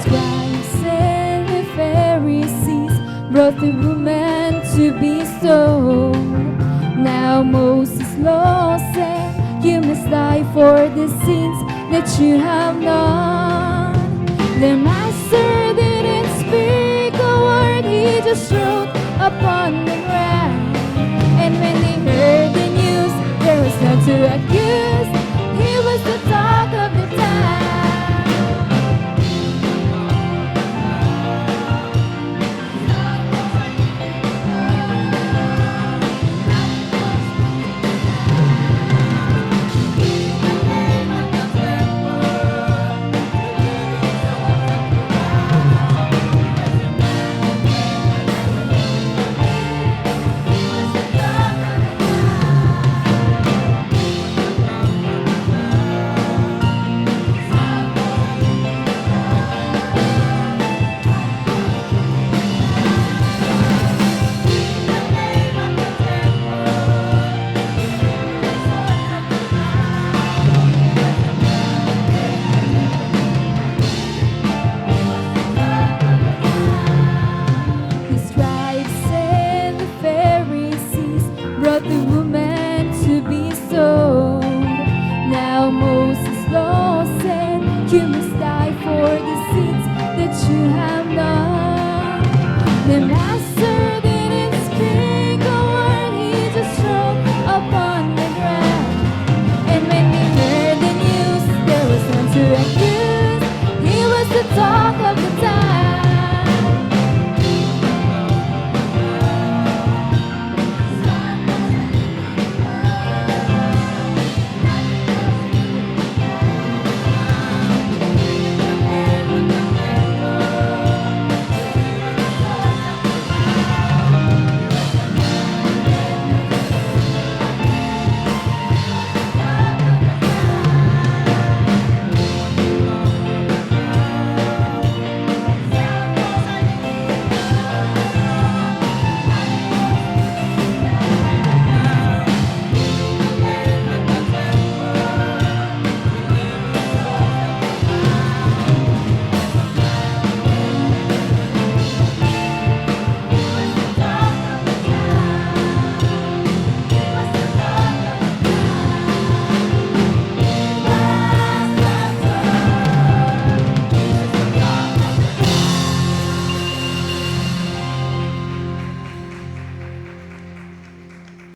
Scribes and the Pharisees brought the woman to be stoned. Now Moses' law said, you must die for the sins that you have done. The master didn't speak a word, he just wrote upon the ground. And when they heard the news, there was none to accuse. He was the talk of the town. The scribes and the Pharisees brought the woman to be stoned. Now Moses' law said, you must die for the sins that you have done.